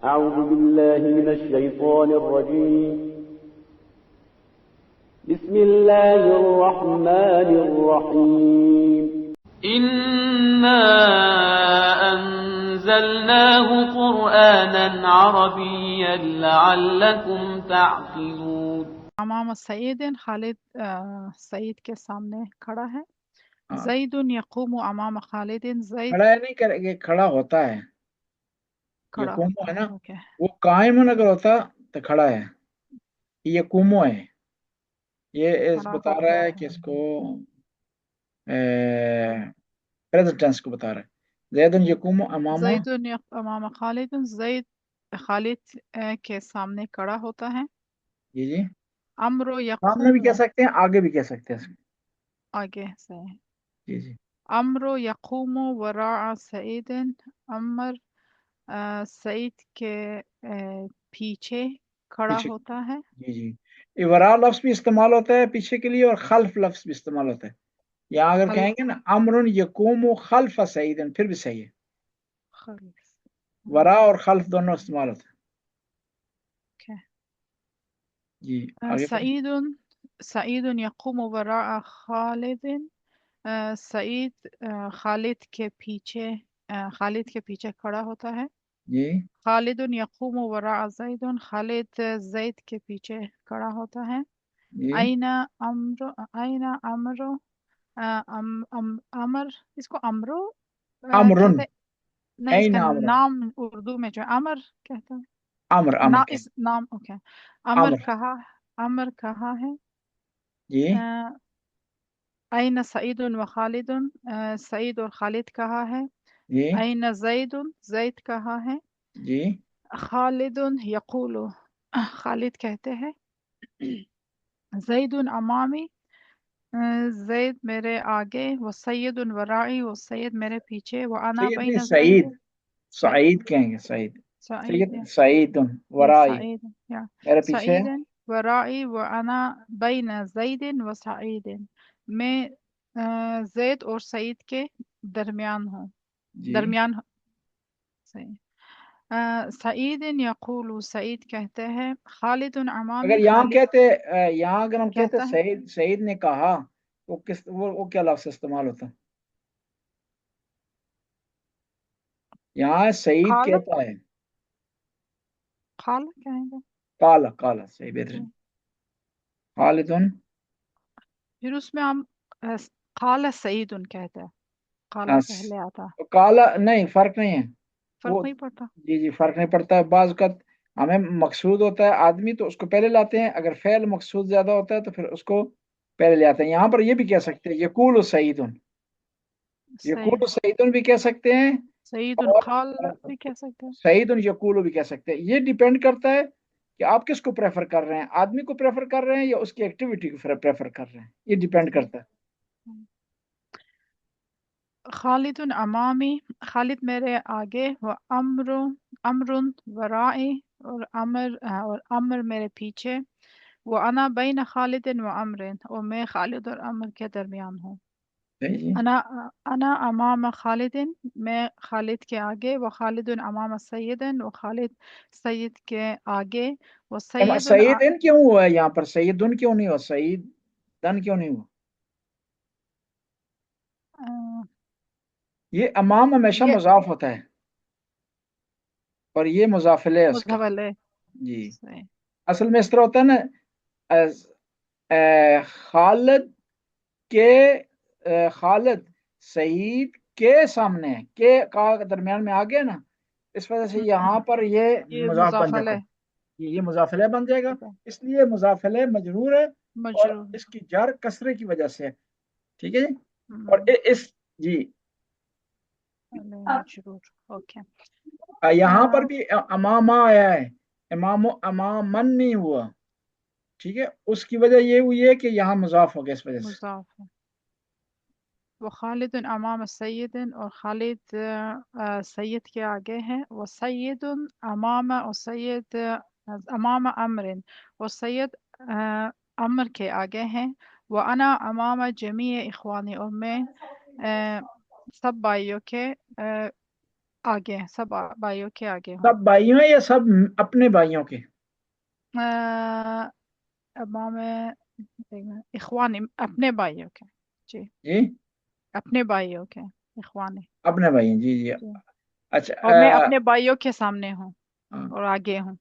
أعوذ بالله من الشيطان الرجيم بسم الله الرحمن الرحيم إنا أنزلناه قرآنا عربيا لعلكم تعقلون. امام سعید خالد سعید کے سامنے کھڑا ہے. ہاں، زید یقوم امام خالد، زید کھڑا ہے نہیں کرے گے، کھڑا ہوتا ہے. کھڑا یقومو ہوتا ہے ہے. نا، اوکے وہ قائم اگر ہوتا تو کھڑا ہے. یقومو ہے، یہ اس کھڑا بتا ہوتا رہا ہے کہ اس کو پریزنٹ ٹینس کو بتا رہا ہے. زید یقومو امامو. زید امام خالد، زید خالد کے سامنے کھڑا ہوتا ہے. جی جی، امر سامنے بھی یقوم، کہہ سکتے ہیں، آگے بھی کہہ سکتے ہیں اس میں. آگے سے جی جی امر یقوم وراء سعید، امر سعید کے پیچھے کھڑا پیچھے. ہوتا ہے. جی جی، یہ ورا لفظ بھی استعمال ہوتا ہے پیچھے کے لیے، اور خلف لفظ بھی استعمال ہوتا ہے. یہاں اگر کہیں گے نا امر یقوم خلف سعید پھر بھی صحیح ہے. خلف ورا اور خلف دونوں استعمال ہوتے ہیں. جی آگے پڑھیں. سعید، سعید یقوم وراء خالد، سعید خالد کے پیچھے خالد کے پیچھے کھڑا ہوتا ہے. جی خالد یقوم وراء زید، خالد زید کے پیچھے کھڑا ہوتا ہے. جی این امر، این امر امر، اس کو امرو امرن. کہتے نہیں، اس این کا امر. نام اردو میں جو امر کہتے ہیں امر نا، امر اس کہتے نام. اوکے ہیں. امر امر. کہا، امر کہا ہے. جی این سعید و خالد، سعید اور خالد کہا ہے. جی این زید، زید کہا ہے. جی خالد یقول، خالد کہتے ہیں. زید امامی، زید میرے آگے. وہ سید ورائی، وہ سید میرے پیچھے. وہ انا سید بین نہیں، زید، سعید. سعید کہیں گے، سعید. سعید سید سعید یا ورائی سعید یا میرے پیچھے. سعید ورائی. و انا بین زید و سعید، میں زید اور سعید کے درمیان ہوں. جی درمیان صحیح. سعید یقول، سعید کہتے ہیں. خالد امامی، اگر یہاں خالد کہتے یہاں اگر ہم کہتے کہتا ہے. سعید نے کہا تو وہ کیا لفظ استعمال ہوتا؟ یہاں سعید خالق، کہتا ہے. خالق کہیں گے. کالا کالا صحیح، بہترین. خالدن. پھر اس میں ہم قال سعید کہتے ہیں. قال پہلے آتا، کالا نہیں، فرق نہیں ہے فرق وہ. نہیں پڑتا. جی جی، فرق نہیں پڑتا ہے. بعض اوقات ہمیں مقصود ہوتا ہے آدمی تو اس کو پہلے لاتے ہیں، اگر فعل مقصود زیادہ ہوتا ہے تو پھر اس کو پہلے لے آتے ہیں. یہاں پر یہ بھی کہہ سکتے ہیں یقول سعیدن، صحیح. یقول سعیدن بھی کہہ سکتے ہیں، سعید اور قال بھی کہہ سکتے ہیں. سعیدن یقول بھی کہہ سکتے ہیں. یہ ڈیپینڈ کرتا ہے کہ آپ کس کو پریفر کر رہے ہیں، آدمی کو پریفر کر رہے ہیں یا اس کی ایکٹیویٹی کو پریفر کر رہے ہیں. یہ ڈیپینڈ کرتا ہے. خالد امامی، خالد میرے آگے. وہ امر، امر ورائی، اور امر میرے پیچھے. وہ انا بین خالد و امر، اور میں خالد اور امر کے درمیان ہوں. صحیح. انا امام خالد، میں خالد کے آگے. وہ خالد امام سید، و خالد سید کے آگے. وہ سید سعیدن کیوں ہوا ہے یہاں پر؟ سعیدن کیوں نہیں ہوا؟ سعید دن کیوں نہیں ہوا؟ یہ امام ہمیشہ یہ مضاف ہوتا ہے اور یہ مضاف الیہ ہے اس کا. مضاف الیہ. جی صحیح. اصل میں اس طرح ہوتا ہے نا، خالد کے خالد سعید کے سامنے ہے، کے کا درمیان میں آ گیا نا، اس وجہ سے یہاں پر یہ مضاف بن جاتا ہے. یہ مضاف الیہ بن جائے گا، اس لیے مضاف الیہ مجرور ہے اور مجرور. اس کی جر کسرے کی وجہ سے ہے. ٹھیک ہے جی. اور اس جی مجرور. اوکے. یہاں پر بھی امامہ آیا ہے، امام امامن نہیں ہوا. ٹھیک ہے، اس کی وجہ یہ ہوئی ہے کہ یہاں مضاف ہو گیا اس وجہ سے. مضاف ہے. وہ خالد امام سید، اور خالد سید کے آگے ہے. وہ سید امام، اور سید امام امر، اور سید امر کے آگے ہیں. وہ انا امام جمیع اخوانی، اور میں سب بھائیوں کے آگے ہیں، سب بھائیوں کے آگے ہوں. سب بھائیوں ہیں یا سب اپنے بھائیوں کے؟ امام اخوان، اپنے بھائیوں کے. جی جی اپنے بھائیوں کے اخوان. اپنے بھائی ہیں، جی جی. جی اچھا اور میں اپنے بھائیوں کے سامنے ہوں ہاں. اور آگے ہوں.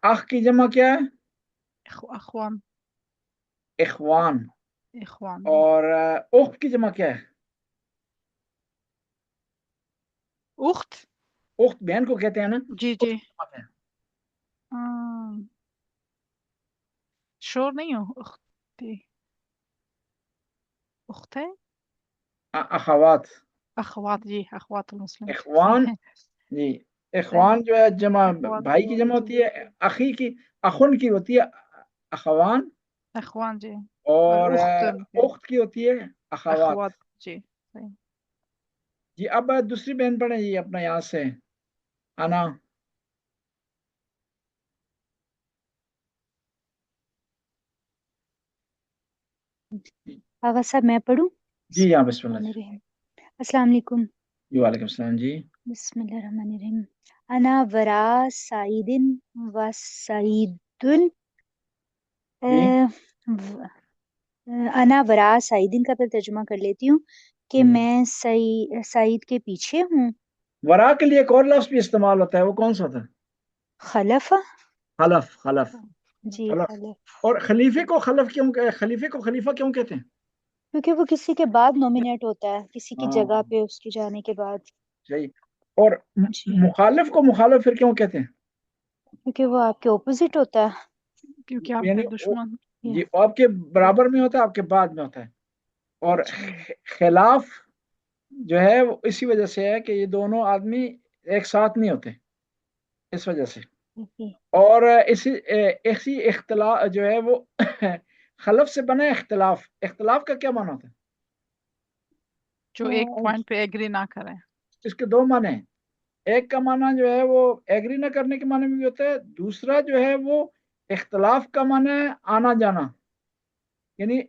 اخ کی جمع کیا ہے؟ اخوان. اخوان. اخوان. اور اخت کی جمع کیا ہے؟ اخت. اخت بہن کو کہتے ہیں نا. جی اخت جی کی جمع کیا ہے؟ شور نہیں ہو. اختی، اخت ہے. اخوات. اخوات. جی اخوات المسلم. اخوان. جی اخوان جو ہے جمع اخوات. بھائی کی جمع جی ہوتی ہے. اخی کی، اخن کی ہوتی ہے اخوان. اخوان. جی اور اختن کے اخت کی ہوتی ہے اخوات. اخوات. جی صحیح. جی اب دوسری بہن پڑھیں جی اپنا یہاں سے. انا. آغا صاحب میں پڑھوں؟ جی ہاں بسم اللہ. السلام علیکم. جی وعلیکم السلام. جی بسم اللہ الرحمن الرحیم. انا ورا سعید و سعید. جی انا ورا سعیدن کا پھر ترجمہ کر لیتی ہوں کہ میں سعید کے پیچھے ہوں. ورا کے لیے ایک اور لفظ بھی استعمال ہوتا ہے، وہ کون سا ہوتا ہے؟ خلف. خلف. خلف. جی خلف. خلف. اور خلیفے کو خلف کیوں، خلیفے کو خلیفہ کیوں کہتے ہیں؟ کیونکہ وہ کسی کے بعد نومینیٹ ہوتا ہے، کسی کی ہاں جگہ پہ اس کے جانے کے بعد. صحیح. اور جی مخالف کو مخالف پھر کیوں کہتے ہیں؟ کیونکہ وہ آپ کے اپوزٹ ہوتا ہے. کیونکہ آپ یعنی کا دشمن. جی آپ کے برابر میں ہوتا ہے، آپ کے بعد میں ہوتا ہے. اور خلاف جو ہے وہ اسی وجہ سے ہے کہ یہ دونوں آدمی ایک ساتھ نہیں ہوتے، اس وجہ سے. اور اسی اختلاف جو ہے وہ خلف سے بنا اختلاف. اختلاف کا کیا معنی ہوتا ہے؟ جو ایک پوائنٹ پہ ایگری نہ کریں. اس کے دو معنی ہیں. ایک کا معنی جو ہے وہ ایگری نہ کرنے کے معنی میں بھی ہوتا ہے. دوسرا جو ہے وہ اختلاف کا معنی ہے آنا جانا. یعنی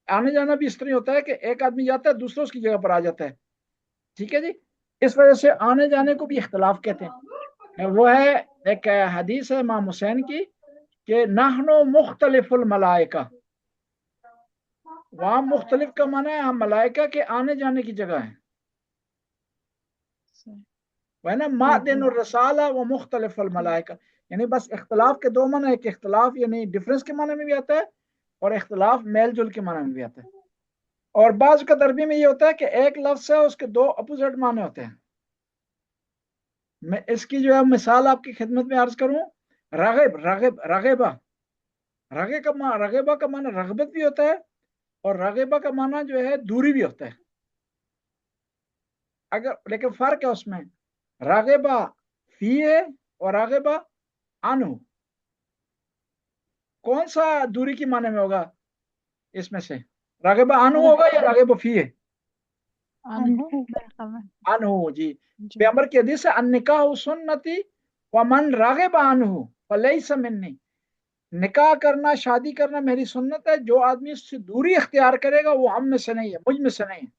آنے جانا بھی اس طرح ہوتا ہے کہ ایک آدمی جاتا ہے دوسرا اس کی جگہ پر آ جاتا ہے. ٹھیک ہے جی. اس وجہ سے آنے جانے کو بھی اختلاف کہتے ہیں. وہ ہے ایک حدیث ہے امام حسین کی کہ نحن مختلف الملائکہ. وہاں مختلف کا معنی ہے ہم ملائکہ کے آنے جانے کی جگہ ہیں. وہ نا معدن الرسالہ و مختلف الملائکہ. یعنی بس اختلاف کے دو معنی، ایک اختلاف یعنی ڈفرنس کے معنی میں بھی آتا ہے اور اختلاف میل جل کے معنی میں بھی آتا ہے. اور بعض کا عربی میں یہ ہوتا ہے کہ ایک لفظ ہے اس کے دو اپوزٹ معنی ہوتے ہیں. میں اس کی جو ہے مثال آپ کی خدمت میں عرض کروں. راغب، راغب، راغبہ. راغبہ کا معنی رغبت بھی ہوتا ہے اور راغبہ کا معنی جو ہے دوری بھی ہوتا ہے. لیکن فرق ہے اس میں. راغبہ فی ہے اور راغبہ عنہ. کون سا دوری کی معنی میں ہوگا اس میں سے؟ راغبہ عنہ ہوگا یا راغبہ فی ہے؟ عنہ. جی پیغمبر کی حدیث ہے النکاح سنتی ومن راغب عنہ فلیس منی. نکاح کرنا، شادی کرنا میری سنت ہے، جو آدمی اس سے دوری اختیار کرے گا وہ ہم میں سے نہیں ہے، مجھ میں سے نہیں ہے.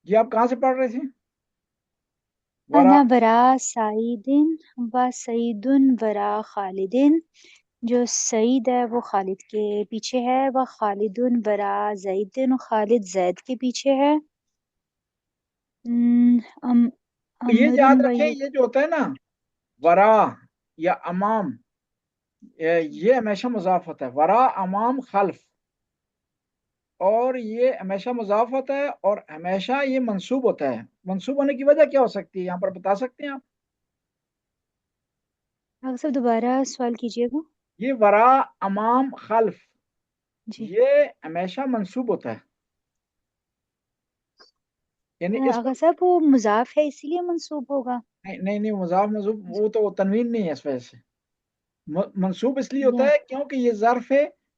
جی آپ کہاں سے پڑھ رہے تھے؟ انا ورا سعید و سعید ورا خالد. جو سعید ہے وہ خالد کے پیچھے ہے، وہ خالد ورا زید، خالد زید کے پیچھے ہے. یہ یاد رکھیں یہ جو ہوتا ہے نا ورا یا امام، یہ ہمیشہ مضاف ہوتا ہے. ورا، امام، خلف. اور یہ ہمیشہ مضاف ہوتا ہے اور ہمیشہ یہ منصوب ہوتا ہے. منصوب ہونے کی وجہ کیا ہو سکتی ہے یہاں پر بتا سکتے ہیں آپ؟ صاحب دوبارہ سوال کیجیے گا. یہ ورا، امام، خلف جی یہ ہمیشہ منصوب ہوتا ہے. یعنی اس آغا صاحب وہ مضاف ہے اسی لیے منصوب ہوگا. نہیں مضاف منصوب وہ تو تنوین نہیں ہے اس وجہ سے. منصوب اس لیے ہوتا ہے کیونکہ یہ ظرف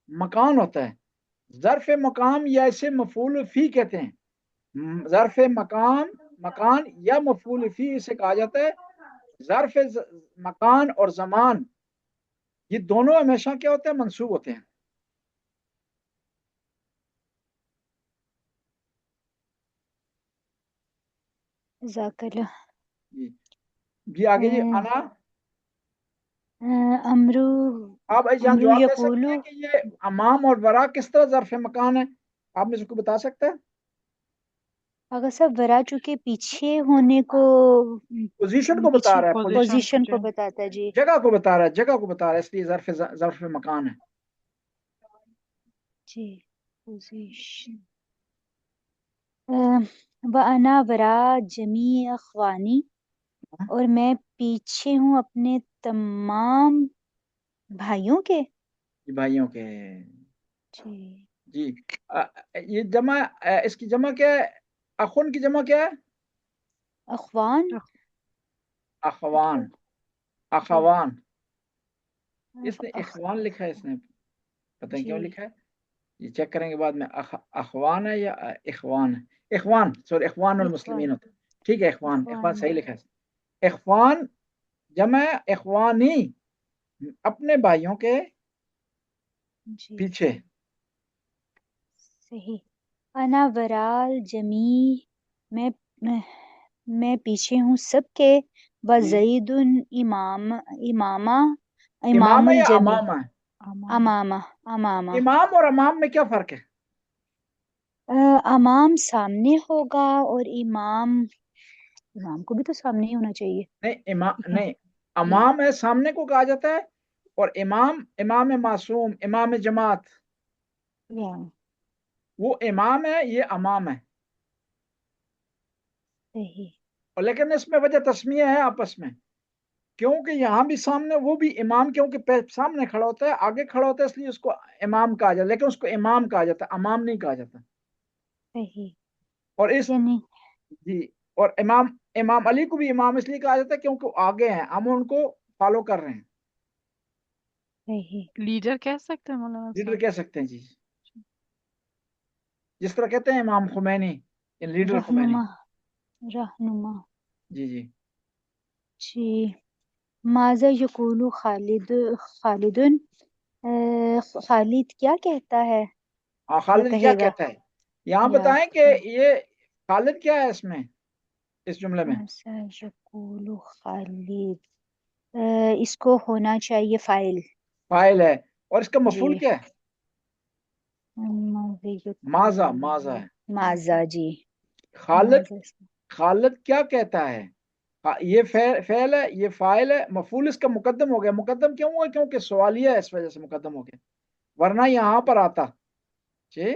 مکان ہوتا ہے. ظرف مقام یا اسے مفعول فی کہتے ہیں. ظرف مکان یا مفعول فی اسے کہا جاتا ہے. ظرف مکان اور زمان یہ دونوں ہمیشہ کیا ہوتے ہیں؟ منصوب ہوتے ہیں. جزاک اللہ. جی آگے جی انا. امرو آپ یہاں امرو جواب دے سکتے یقولو. ہیں کہ یہ امام اور ورا کس طرح ظرف مکان ہے؟ آپ میں سے کو بتا سکتا ہے؟ اگر صاحب ورا چونکہ پیچھے ہونے کو پوزیشن کو بتا رہا ہے، پوزیشن کو بتاتا ہے. جی جگہ کو بتا رہا ہے، جگہ کو بتا رہا ہے، اس لیے ظرف مکان ہے. جی پوزیشن. وَأَنَا وَرَا جَمِيعِ اخوانی، اور میں پیچھے ہوں اپنے تمام بھائیوں کے. بھائیوں کے. جی جی یہ جمع، اس کی جمع کیا ہے؟ اخن کی جمع کیا ہے؟ اخوان. اخوان. اخوان. اس نے اخوان لکھا ہے، اس نے پتہ نہیں کیوں لکھا ہے، یہ چیک کریں گے بعد میں. اخوان ہے یا اخوان ہے؟ اخوان، سوری اخوان المسلمین ہوتا ہے. ٹھیک ہے، اخوان. اخوان صحیح لکھا ہے. اخوان جمع اخوانی، اپنے بھائیوں کے پیچھے. صحیح. انا ورال جمیع، میں پیچھے ہوں سب کے. وزید امامہ امام امام یا الجمیع. امامہ؟ امامہ. امام اور امام میں کیا فرق ہے؟ امام سامنے ہوگا اور امام کو بھی تو سامنے ہی ہونا چاہیے. نہیں، امام ہے سامنے کو کہا جاتا ہے، اور امام معصوم، امام جماعت، وہ امام ہے، یہ امام ہے. صحیح. اور لیکن اس میں وجہ تسمیہ ہے آپس میں، کیونکہ یہاں بھی سامنے، وہ بھی امام، کیونکہ سامنے کھڑا ہوتا ہے، آگے کھڑا ہوتا ہے، اس لیے اس کو امام کہا جاتا ہے، لیکن اس کو امام کہا جاتا ہے، امام نہیں کہا جاتا. صحیح. اور اس جی، اور امام علی کو بھی امام اس لیے کہا جاتا ہے کیونکہ وہ آگے ہیں، ہم ان کو فالو کر رہے ہیں. لیڈر کہہ سکتے ہیں مولانا لیڈر صاحب؟ کہہ سکتے ہیں جی، جس طرح کہتے ہیں امام خمینی، لیڈر خمینی. رہنما. جی جی. جی. ماذا یقول خالد، خالد کیا کہتا ہے ہاں، خالد کیا کہتا ہے؟ یہاں بتائیں کہ یہ خالد کیا ہے اس میں، اس جملے میں؟ ماذا یقول خالد، اس کو ہونا چاہیے فاعل. فاعل ہے. اور اس کا مفعول کیا ہے؟ ماذا. ہے ماذا. جی. خالد کیا کہتا ہے؟ یہ فعل ہے، یہ فاعل ہے، مفعول اس کا مقدم ہو گیا. مقدم کیوں ہوا؟ کیونکہ سوالیہ ہے، اس وجہ سے مقدم ہو گیا، ورنہ یہاں پر آتا. جی،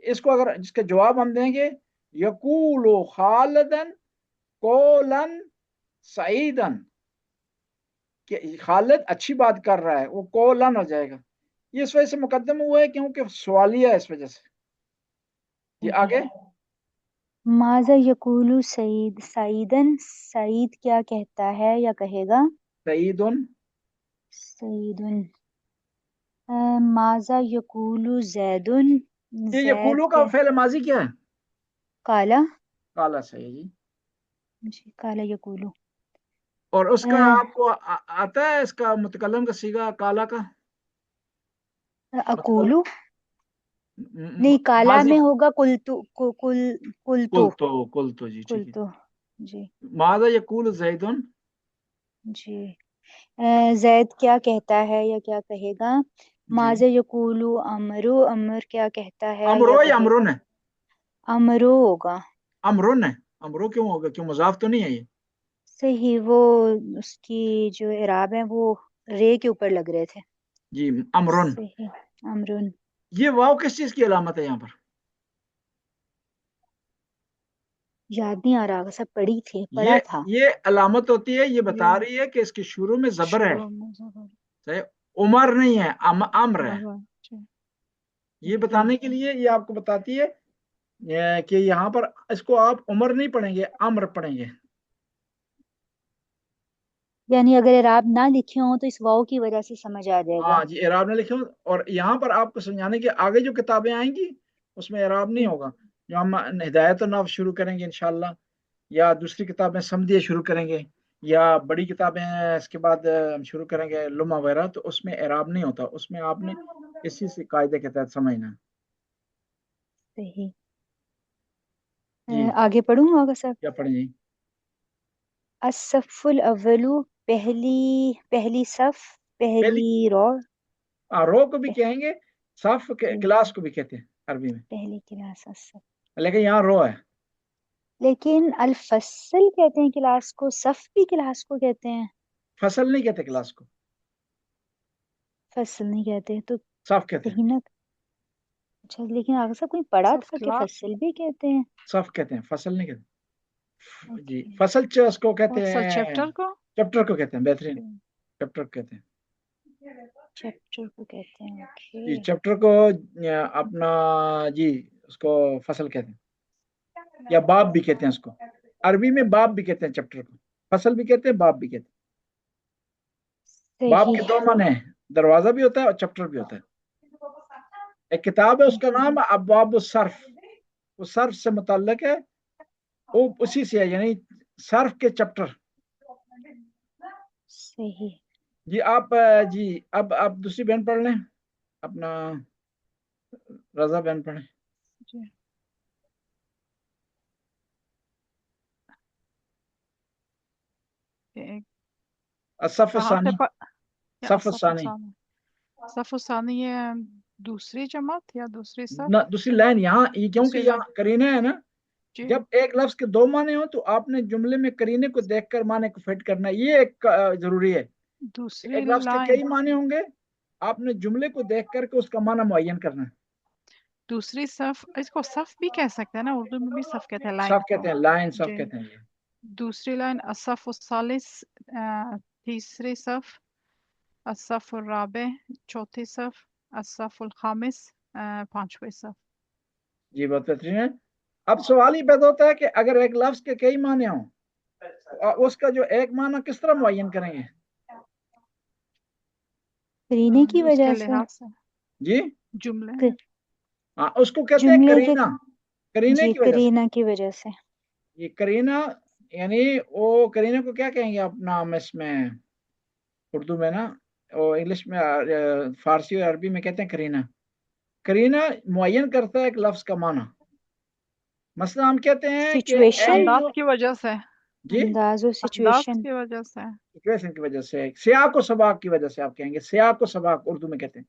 اس کو اگر جس کا جواب ہم دیں گے یقول خالدن قولن سعیدن، کہ خالد اچھی بات کر رہا ہے، وہ قولن ہو جائے گا. یہ اس وجہ سے مقدم ہوا ہے کیونکہ سوالیہ ہے، اس وجہ سے. جی آگے. ماذا یقول سعیدن، سعید کیا کہتا ہے یا کہے گا؟ سعیدن. ماذا یقول زیدن، یہ یقولو کا فعل ماضی کیا ہے؟ کالا. کالا. صحیح جی. جی کالا یقولو. اور اس کا آپ کو آتا ہے اس کا متکلم کا صیغہ کالا کا؟ اقولو نہیں، کالا میں ہوگا کلتو. کلتو. جی ٹھیک ہے. جی. ماذا یقول زیدن. جی. زید کیا کہتا ہے یا کیا کہے گا؟ ماذا یقول امرو، امر کیا کہتا ہے امرو یا کہے امرن گا؟ ہے؟ امرو ہوگا. امرن ہے. امرو کیوں ہوگا؟ کیوں مضاف تو نہیں ہے یہ؟ صحیح، وہ اس کی جو اعراب ہے وہ رے کے اوپر لگ رہے تھے. جی امرن. صحیح. امرن. یہ واو کس چیز کی علامت ہے یہاں پر؟ یاد نہیں آ رہا، سب پڑھی تھی، پڑھا تھا. یہ علامت ہوتی ہے، یہ بتا رہی ہے کہ اس کے شروع میں زبر ہے. صحیح. عمر نہیں ہے، امر ہے. یہ بتانے کے لیے یہ آپ کو بتاتی ہے کہ یہاں پر اس کو آپ عمر نہیں پڑھیں گے، امر پڑھیں گے. یعنی اگر اعراب نہ لکھے ہوں تو اس واو کی وجہ سے سمجھ آ جائے گا. ہاں جی، اعراب نہ لکھے ہوں. اور یہاں پر آپ کو سمجھانے کے آگے جو کتابیں آئیں گی اس میں اعراب نہیں ہوگا. جو ہم ہدایت النحو شروع کریں گے انشاءاللہ، یا دوسری کتابیں سمدھیہ شروع کریں گے، یا بڑی کتابیں اس کے بعد ہم شروع کریں گے لمحہ وغیرہ، تو اس میں اعراب نہیں ہوتا. اس میں آپ نے اسی سے قاعدے کے تحت سمجھنا. صحیح. جی آگے پڑھوں آگا صاحب؟ کیا پڑھیں جی؟ الصف الاولو پہلی صف پہلی رو رو کو بھی کہیں گے، صف کلاس کو بھی کہتے ہیں عربی میں، پہلی کلاس الصف، لیکن یہاں رو ہے. لیکن الفصل کہتے ہیں کلاس کو، صف بھی کلاس کو کہتے ہیں، فصل نہیں کہتے کلاس کو، فصل نہیں کہتے تو صف کہتے ہیں. کہیں نہ. اچھا لیکن آگے سے کوئی پڑھا سب تھا کہ کلاس فصل بھی کہتے ہیں. صف کہتے ہیں، فصل نہیں کہتے. جی اوکے. فصل اس کو کہتے فصل ہیں، چیپٹر کو چیپٹر کو کہتے ہیں. بہترین، چیپٹر کو کہتے ہیں. چیپٹر کو کہتے ہیں. جی اوکے. چیپٹر کو اپنا جی اس کو فصل کہتے ہیں، یا باب بھی کہتے ہیں اس کو. عربی میں باب بھی کہتے ہیں چیپٹر کو، فصل بھی کہتے ہیں، باب بھی کہتے ہیں. باب کے صحیح. دو معنی ہیں، دروازہ بھی ہوتا ہے اور چیپٹر بھی ہوتا ہے. ایک کتاب ہے اس کا نام ابواب الصرف، وہ صرف سے متعلق ہے، وہ اسی سے ہے، یعنی صرف کے چیپٹر. صحیح. جی آپ جی اب آپ دوسری بہن پڑھ لیں، اپنا رضا بہن پڑھیں. جی. الصف کہاں سے الثانی، صف الثانی، صف الثانی یہ دوسری جماعت یا دوسری صف؟ نہ دوسری لائن یہاں، یہ کیونکہ دوسری یہاں لائن. کرینے ہے نا. جی. جب ایک لفظ کے دو معنی ہوں تو آپ نے جملے میں کرینے کو دیکھ کر معنی کو فٹ کرنا ہے، یہ ایک ضروری ہے. دوسری ایک لفظ کے لائن کئی معنی ہوں گے، آپ نے جملے کو دیکھ کر کے اس کا معنی معین کرنا ہے. دوسری صف، اس کو صف بھی کہہ سکتے ہیں نا، اردو میں بھی صف کہتے ہیں لائن صف کو. کہتے ہیں، لائن صف جی. کہتے ہیں. دوسری لائن الصف الثالث، تیسری صف. الصف الرابع، چوتھی صف. الصف الخامس، پانچویں صف. جی بہت بہترین ہے. اب سوال ہی پیدا ہوتا ہے کہ اگر ایک لفظ کے کئی معنی ہوں، اس کا جو ایک معنی کس طرح معین کریں گے؟ کرینے کی اس وجہ کے سے. لحاظ سے جی جملے. ہاں اس کو کہتے ہیں جملے کے. کرینا، کرینے جی کی وجہ سے. کرینا کی وجہ سے. یہ کرینا یعنی وہ کرینے کو کیا کہیں گے اپنا اس میں اردو میں نا، اور انگلش میں فارسی اور عربی میں کہتے ہیں کرینا. کرینا معین کرتا ہے ایک لفظ کا معنی. مثلا ہم کہتے ہیں کہ سچویشن. انداز کی وجہ سے. جی انداز و انداز سچویشن. کی وجہ سے. سچویشن کی وجہ سے، سیاق و سباق کی وجہ سے آپ کہیں گے. سیاق و سباق اردو میں کہتے ہیں،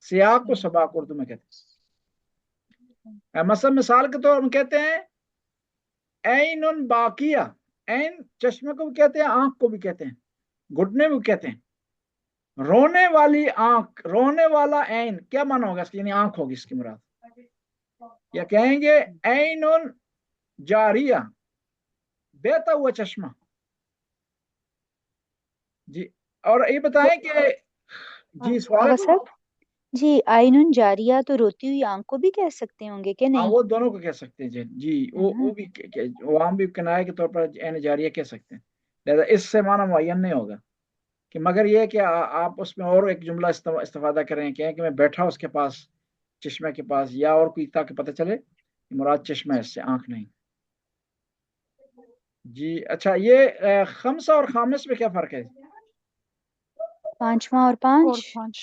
سیاق و سباق اردو میں کہتے ہیں. مثلا مثال کے طور ہم کہتے ہیں عین باقیہ. عین چشمے کو بھی کہتے ہیں، آنکھ کو بھی کہتے ہیں، گھٹنے بھی کہتے ہیں. رونے والی آنکھ، رونے والا عین کیا معنی ہوگا اس کی؟ یعنی آنکھ ہوگی اس کی مراد. یا کہیں گے عین جاریہ، بہتا ہوا چشمہ. جی اور یہ بتائیں کہ جی سوال آغا صاحب جی عین جاریہ تو روتی ہوئی آنکھ کو بھی کہہ سکتے ہوں گے کہ ہاں نہیں؟ وہ دونوں کو کہہ سکتے ہیں. جی وہ بھی عوام بھی کنایہ کے طور پر عین جاریہ کہہ سکتے ہیں. لہذا اس سے معنی معین نہیں ہوگا، کہ مگر یہ کہ آپ اس میں اور ایک جملہ استفادہ کریں کہ میں بیٹھا اس کے پاس، چشمے کے پاس، یا اور کوئی، تاکہ پتہ چلے کہ مراد چشمہ ہے، اس سے آنکھ نہیں. جی اچھا یہ خمسہ اور خامس میں کیا فرق ہے؟ پانچواں اور اور پانچ. پانچ.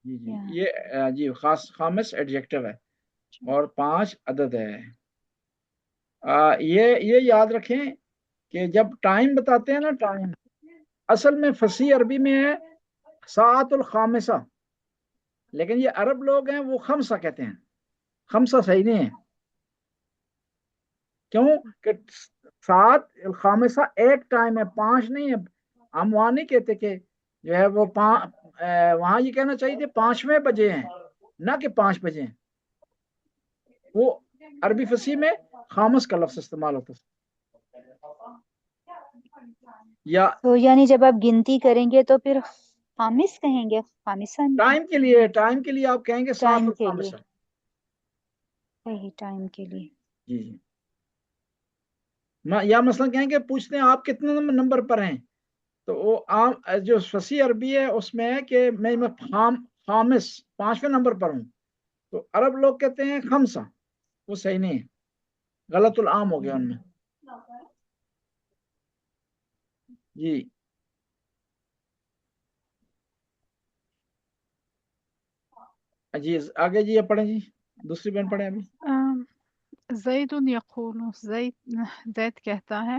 جی جی یہ جی خامس ایڈجیکٹو ہے اور پانچ عدد ہے. یہ یاد رکھیں کہ جب ٹائم بتاتے ہیں نا، ٹائم اصل میں فصیح عربی میں ہے ساعت الخامسہ، لیکن یہ عرب لوگ ہیں وہ خمسہ کہتے ہیں. خمسہ صحیح نہیں ہے، کیوں کہ ساعت الخامسہ ایک ٹائم ہے، پانچ نہیں ہے. ہم وہاں نہیں کہتے کہ جو ہے وہ وہاں یہ کہنا چاہیے تھے 5ویں بجے ہیں، نہ کہ 5 بجے ہیں. وہ عربی فصیح میں خامس کا لفظ استعمال ہوتا ہے. یا تو یعنی جب آپ گنتی کریں گے تو پھر خامس کہیں گے، خامسن. ٹائم کے لیے آپ کہیں گے ساعت ٹائم کے لیے. الخامسہ. صحیح، ٹائم کے لیے. جی جی. یا مثلا کہیں گے پوچھتے ہیں آپ کتنے نمبر پر ہیں، تو وہ عام جو فصیح عربی ہے اس میں ہے کہ میں خامس 5ویں نمبر پر ہوں. تو عرب لوگ کہتے ہیں خمسہ، وہ صحیح نہیں ہے، غلط العام ہو گیا ان میں. جی جی آگے جی پڑھیں جی، دوسری بہن پڑھیں ابھی. زید یقول، زید کہتا ہے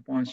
5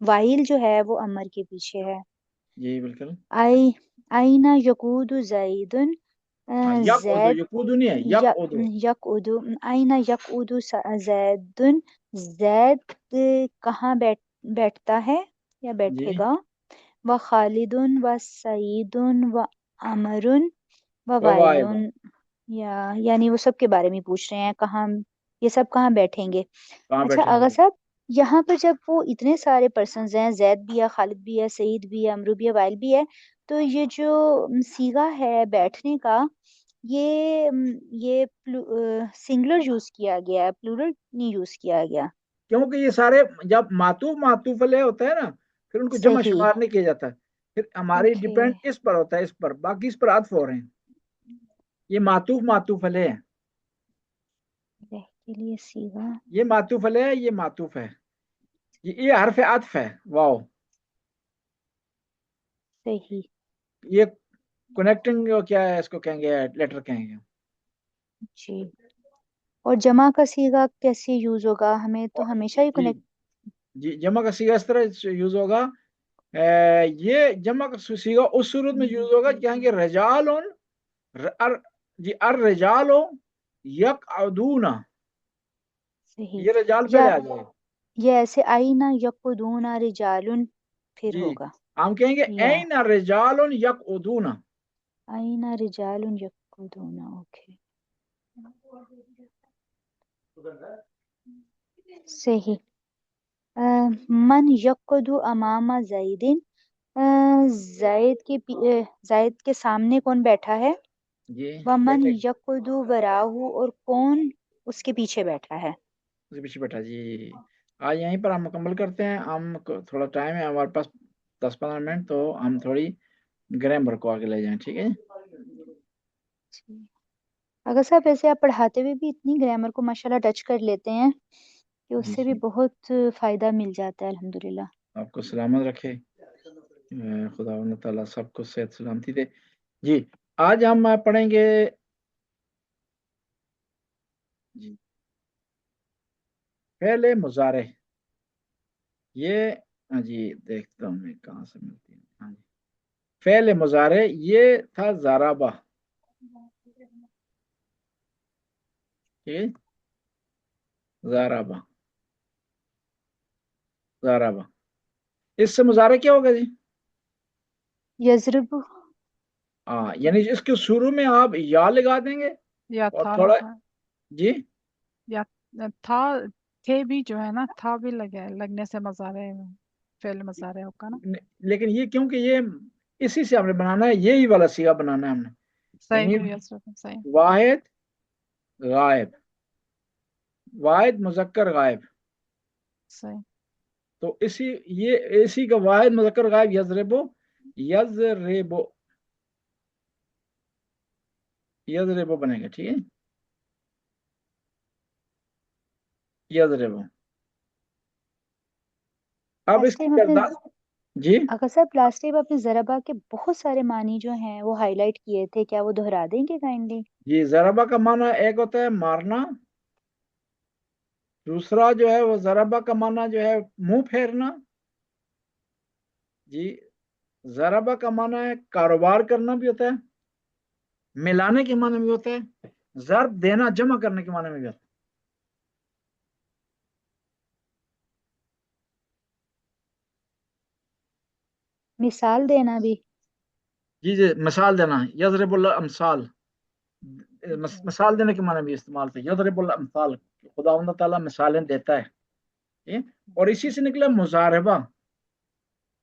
واحل جو ہے وہ امر کے پیچھے ہے. جی بالکل. آئینہ یقود زیدن یقعد، زید یقود نہیں ہے، یقعد. یقعد آئینہ یقعد زیدن زید کہاں بیٹھتا ہے یا بیٹھے جی گا. و خالدن و سعیدن و عمرن و ووائب. وائلن یعنی وہ سب کے بارے میں پوچھ رہے ہیں کہاں یہ سب کہاں بیٹھیں گے. کہاں اچھا بیٹھیں آغا گے؟ صاحب یہاں پر جب وہ اتنے سارے پرسنز ہیں زید بھی ہے خالد بھی ہے سعید بھی ہے عمرو بھی ہے وائل بھی ہے تو یہ جو صیغہ ہے بیٹھنے کا یہ سنگولر یوز کیا گیا ہے پلورل نہیں یوز کیا گیا. کیونکہ یہ سارے جب معطوف علیہ ہوتا ہے نا پھر ان کو جمع صحیح. شمار نہیں کیا جاتا، پھر ہماری اوکے ڈیپینڈ اس پر ہوتا ہے، اس پر باقی اس پر عطف ہو رہے ہیں. یہ معطوف علیہ ہے، رہ کے لیے صیغہ یہ معطوف علیہ ہے، یہ معطوف ہے، یہ حرف عطف ہے. واو، صحیح. یہ کنیکٹنگ کیا ہے اس کو کہیں گے لیٹر کہیں گے. جی اور جمع کا صیغہ کیسے یوز ہوگا ہمیں تو ہمیشہ ہی جی کنیکٹ. جی جمع کا صیغہ اس طرح یوز ہوگا، یہ جمع کا صیغہ اس صورت میں یوز ہوگا کہیں گے رجالون جی الرجال یقعدون، صحیح. یہ رجال یا پہلے آ جائے. یہ ایسے آئینہ یقعدون رجالن پھر جی ہوگا. ہم کہیں گے یا این رجال یقعدون. آئینہ رجال یقعدون. اوکے صحیح. من یقعد امام زیدن زید کے سامنے کون بیٹھا ہے. جی ومن بیٹھے یقعد وراہ اور کون اس کے پیچھے بیٹھا ہے. اس کے پیچھے بیٹھا. جی آج یہیں پر ہم مکمل کرتے ہیں، ہم تھوڑا ٹائم ہے ہمارے پاس 10-15 منٹ، تو ہم تھوڑی گرامر کو آگے لے جائیں. ٹھیک ہے. اگر صاحب ایسے آپ پڑھاتے ہوئے بھی اتنی گرامر کو ماشاءاللہ ٹچ کر لیتے ہیں کہ اس جی سے بھی جی بہت فائدہ مل جاتا ہے الحمدللہ. آپ کو سلامت رکھے، خدا تعالیٰ سب کو صحت سلامتی دے. جی آج ہم پڑھیں گے جی فعل مضارع. یہ جی دیکھتا ہوں میں کہاں سے ملتی ہے. ہاں جی فعل مضارع یہ تھا ضربہ. ٹھیک، ضربہ اس سے مضارع کیا ہوگا جی؟ یضرب ہاں یعنی اس کے شروع میں آپ یا لگا دیں گے یا اور تھا تھوڑا ہوگا جی یا تھا تھے بھی جو ہے نا تھا بھی لگنے سے مضارع فعل مضارع ہوگا نا. لیکن یہ کیونکہ یہ اسی سے ہم نے بنانا ہے، یہی والا صیغہ بنانا ہے ہم نے. صحیح یعنی یضرب صحیح واحد غائب، واحد مذکر غائب، صحیح. تو اسی کا واحد مذکر غائب یضربو بنے گا. ٹھیک ہے، یضربو. اب اس لاسٹ کی ٹائم اپنے تعداد جی اگر صاحب لاسٹ ٹائم اپنے ضربہ کے بہت سارے معنی جو ہیں وہ ہائی لائٹ کیے تھے، کیا وہ دہرا دیں گے کائنڈلی؟ جی ضربہ کا معنی ایک ہوتا ہے مارنا، دوسرا جو ہے وہ ضربہ کا معنی جو ہے منہ پھیرنا. جی ضربہ کا معنی ہے کاروبار کرنا بھی ہوتا ہے، ملانے کے معنی بھی ہوتا ہے، ضرب دینا جمع کرنے کے معنی میں بھی ہوتا ہے. مثال دینا بھی. جی جی مثال دینا، یضرب الامثال، مثال دینے کے معنی بھی استعمال تھے. یضرب الامثال، خداوند تعالیٰ مثالیں دیتا ہے. اور اسی سے نکلا مضاربہ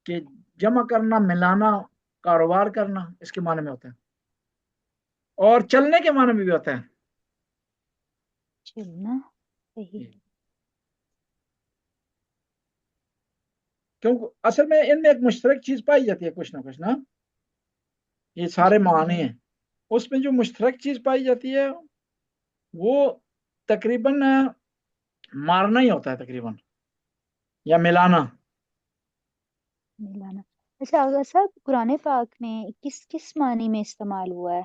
کہ جمع کرنا، ملانا، کاروبار کرنا، اس کے معنی میں ہوتا ہے. اور چلنے کے معنی میں بھی ہوتا ہے. چلنا. صحیح. کیونکہ اصل میں ان میں ایک مشترک چیز پائی جاتی ہے کچھ نہ کچھ نا، یہ سارے معنی ہیں، اس میں جو مشترک چیز پائی جاتی ہے وہ تقریباً مارنا ہی ہوتا ہے، تقریباً یا ملانا. ملانا. اچھا اگر صاحب قرآن پاک میں کس کس معنی میں استعمال ہوا ہے؟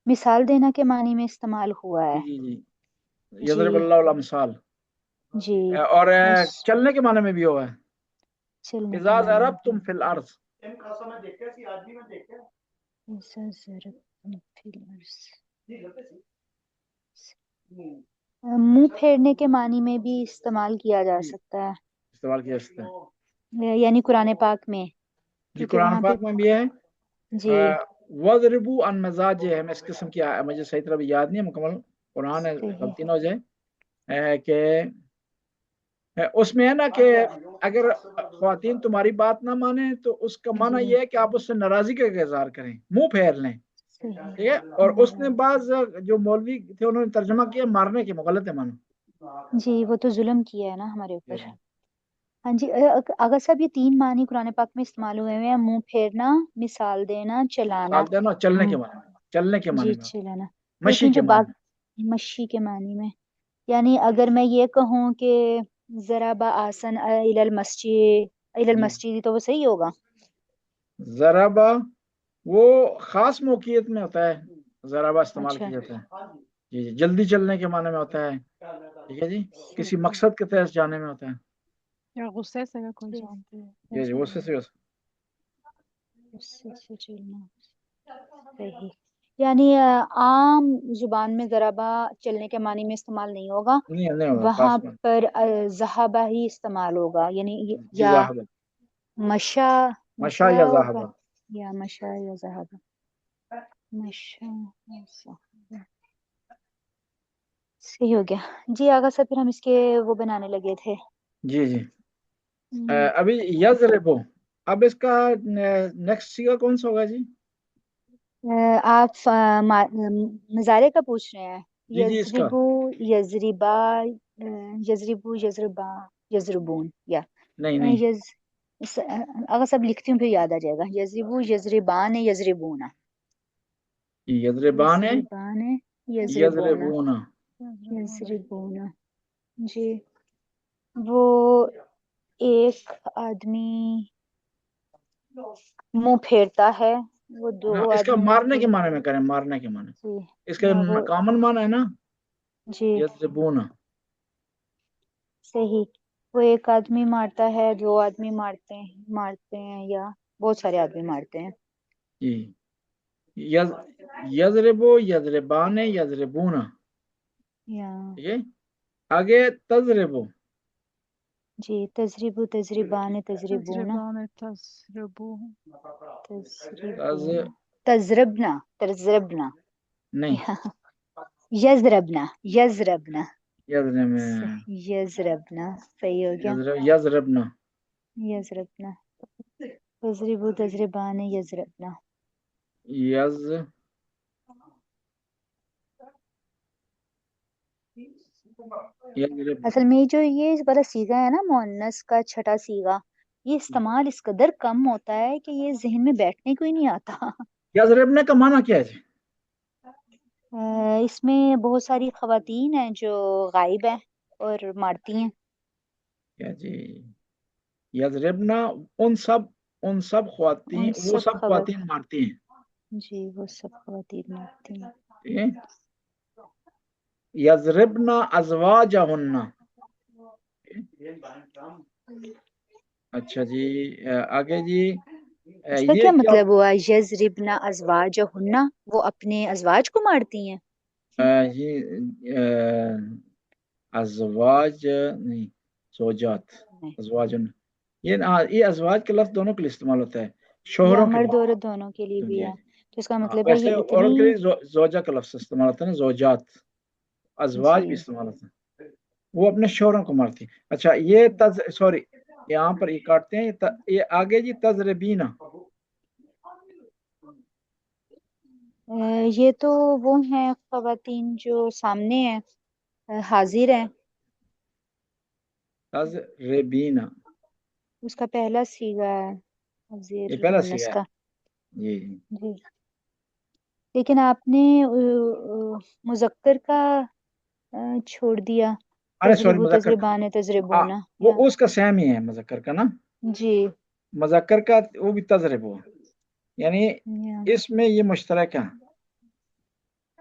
مثال دینا کے معنی میں استعمال ہوا ہے. جی جی جی یضرب اللہ الامثال. جی اور چلنے کے معنی میں بھی ہوا ہے. چلنے کے اذا معنی ضربتم فی الارض، اذا ضربتم فی الارض، منہ پھیرنے کے معنی میں بھی استعمال کیا جا سکتا ہے، استعمال کیا جاتا ہے یعنی قرآن پاک میں، جی، کیونکہ قرآن وہاں پہ پاک میں بھی ہے. جی وَضْرِبُوا عَنْ مَزَاجِهِ ہے، میں اس قسم کی مجھے صحیح طرح یاد نہیں ہے، مکمل قرآن ہے، صحیح، غلطی نہ ہو جائے کہ اس میں ہے نا کہ اگر خواتین تمہاری بات نہ مانیں تو اس کا معنی جی یہ ہے کہ آپ اس سے ناراضی کا اظہار کریں، منہ پھیر لیں، صحیح، ٹھیک ہے. اور اس نے بعض جو مولوی تھے انہوں نے ترجمہ کیا مارنے کے، غلط ہے معنی. جی وہ تو ظلم کیا ہے نا ہمارے اوپر. ہاں جی اگر صاحب یہ تین معنی قرآن پاک میں استعمال ہوئے ہیں، منہ پھیرنا، مثال دینا، چلانا. مثال دینا، چلنے کے معنی میں، چلنے کے جی معنی میں، چلانا. مشی لیکن کے جو معنی میں. مشی کے معنی میں، یعنی اگر میں یہ کہوں کہ ضرب آسن الی المسجد تو وہ صحیح ہوگا. ضربہ وہ خاص موقعیت میں ہوتا ہے، ضربہ استعمال اچھا کیا جاتا ہے جی جی، جلدی چلنے کے معنی میں ہوتا ہے، ٹھیک ہے جی، کسی مقصد کے تحت جانے میں ہوتا ہے یا غصے سے اگر کوئی جانتے ہیں. جی جی، اس سے صحیح، یعنی عام زبان میں ضربہ چلنے کے معنی میں استعمال نہیں ہوگا، نہیں ہوگا وہاں خاص میں. پر ذہبہ ہی استعمال ہوگا، یعنی جی یا ذاہب، مشا مشا یا ہوگا، ذاہبہ. یا مشا یا ذہبہ، مشا یا ذہبہ. صحیح ہو گیا جی. آگا سے پھر ہم اس کے وہ بنانے لگے تھے. جی جی. ابھی یضربو، اب اس کا نیکسٹ سیگا کون سا ہوگا جی؟ آپ مظاہرے کا پوچھ رہے ہیں. جی جی، اس کا یضربو، یضربا، یضربو، یضربا، یضربون، یا نہیں اگر سب لکھتی ہوں پھر یاد آ جائے گا. یضربو، یضربان، یضربون، یضربان یضربان، یضربون، یضربون. یضربون. جی وہ ایک آدمی منہ پھیرتا ہے، وہ دو اس کا آدمی منہ مارنے پھیر. کے معنی میں کریں، مارنے کے معنی، جی اس کا یا وہ کامن معنی ہے نا جی یضربون. صحیح، وہ ایک آدمی مارتا ہے، دو آدمی مارتے ہیں یا بہت سارے آدمی مارتے ہیں. جی. یضربو، یضربان، یضربون، یا ٹھیک ہے. آگے تضربو، جی تضربو، تضربان، تضربون، تجربان تجربو. تضربون، تضربنا، تضربنا، نہیں یضربنا، یضربنا، یضربنا، یضربنا. صحیح ہو گیا. یضربنا. یضربنا، تضربو، تضربان، یضربنا. یضرب. اصل میں جو یہ والا سیغہ ہے نا مؤنث کا چھٹا سیغہ، یہ استعمال اس قدر کم ہوتا ہے کہ یہ ذہن میں بیٹھنے کو ہی نہیں آتا. یضربنے کا معنی کیا ہے؟ اس میں بہت ساری خواتین ہیں جو غائب ہیں اور مارتی ہیں. کیا جی؟ یضربنا ان سب خواتین، ان وہ سب سب خواتین مارتی ہیں، جی وہ سب خواتین مارتی ہیں. ٹھیک ہے. یضربنا ازواجہن. اچھا جی. آگے جی اس کا یہ کیا کیا؟ مطلب ہوا یضربنا ازواجہن، وہ اپنے ازواج کو مارتی ہیں. یہ ازواج نہیں، زوجات، ازواج. یہ ازواج کے لفظ دونوں کے لیے استعمال ہوتا ہے، یا شوہروں کے مرد لیے. عورت دونوں کے لیے بھی ہے، تو اس کا مطلب ہے ویسے یہ عورت کے اتنی. لیے زوجہ کا لفظ استعمال ہوتا ہے نا، زوجات. ازواج جی بھی استعمال ہوتا ہے، وہ اپنے شوہروں کو مارتی ہیں. اچھا یہ سوری، یہاں پر یہ کاٹتے ہیں. یہ آگے جی تضربینا. یہ تو وہ ہیں خواتین جو سامنے ہیں، حاضر ہیں. تضربینا اس کا پہلا سیغہ ہے حاضر یہ پہلا مؤنث سیغہ کا. ہے جی جی. جی لیکن آپ نے مذکر کا چھوڑ دیا. ارے سوری، تضربو، مذکر کا، تضربان، تضربون. وہ اس کا سیم ہی ہے مذکر کا نا. جی مذکر کا وہ بھی تضرب ہو، یعنی یا. اس میں یہ مشترک ہے.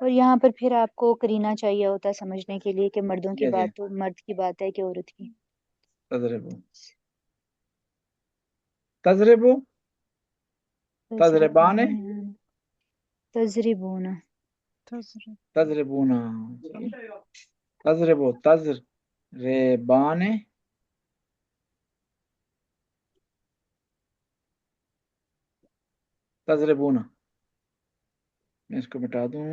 اور یہاں پر پھر آپ کو قرینہ چاہیے ہوتا ہے سمجھنے کے لیے کہ مردوں کی جی جی بات مرد کی بات ہے کہ عورت کی. تضرب ہو. تضربو تضربانے تضربون تضرب تضربونا تضربو تضربانے تضربونا. میں اس کو مٹا دوں.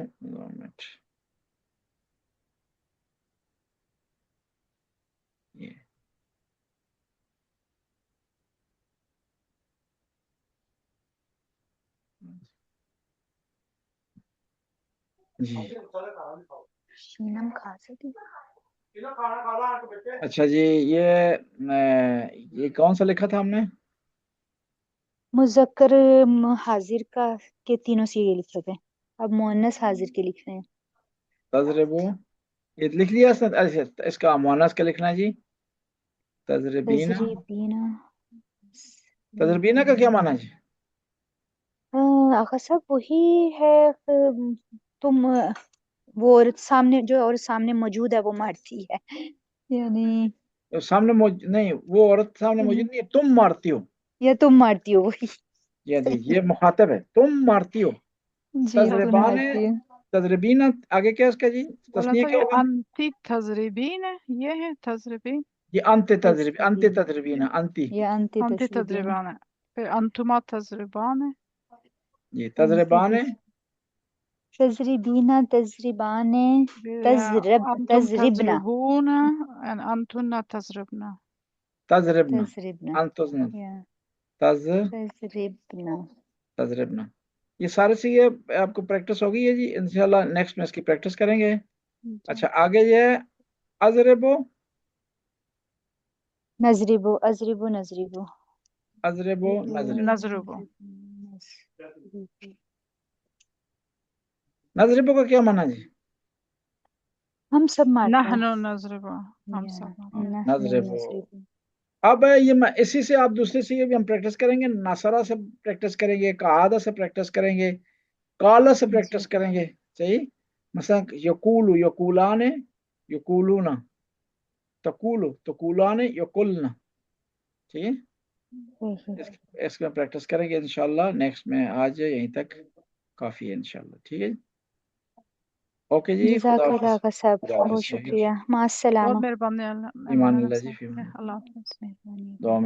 جی شینم کھا سکتی. اچھا جی یہ کون سا لکھا تھا ہم نے؟ مذکر حاضر کا کے تینوں سیغے لکھے تھے. اب مؤنث حاضر کے لکھ رہے ہیں. تضربو یہ لکھ لیا اس کا مؤنث کا لکھنا ہے جی. تضربینا تضربینا تضربینا کا کیا معنی ہے جی؟ آقا صاحب وہی ہے تم وہ عورت سامنے جو عورت سامنے موجود ہے وہ مارتی ہے یعنی سامنے نہیں وہ عورت سامنے موجود نہیں ہے تم مارتی ہو یا تم مارتی ہو. وہی یہ مخاطب ہے تم مارتی ہو. جی تم تضربان مارتی ہو. تضربین آگے کیا اس کا جی تسنیہ کیا ہوگا؟ انتی تضربین یہ ہے تضربین. یہ انت تضربین انتی یا انتی انتی تضربین. تضربان ہے. پھر انتما تضربان ہے. یہ تضربان تضربینا تضربان انتم تضربنا تضربون انتن تضربنا. تضربنا تضربنا انتظنا یا تضربنا. تضربنا. یہ سارے چیزیں آپ کو پریکٹس ہوگی ہے جی انشاءاللہ نیکسٹ میں اس کی پریکٹس کریں گے. اچھا آگے یہ ہے اضربو نضربو اضربو نضربو اضربو نضربو نضربو. نضربو کا کیا معنی جی؟ ہم سب مارتے ہیں. نحن نضربو ہم سب. نضربو. اب یہ اسی سے آپ دوسرے سے بھی ہم پریکٹس کریں گے. ناصرہ سے پریکٹس کریں گے, قعادہ سے پریکٹس کریں گے, قالہ سے پریکٹس کریں گے. صحیح. مثلا یقولو یقولان یقولون, تقولو تقولان یقولن. ٹھیک ہے, اس میں پریکٹس کریں گے انشاءاللہ. نیکسٹ میں آج یہیں تک کافی ہے انشاءاللہ. ٹھیک ہے, اوکے جی. جزاک اللہ کا صاحب بہت شکریہ. مع السلامہ. بہت مہربانی. ایمان اللہ جی. اللہ حافظ. دعا میں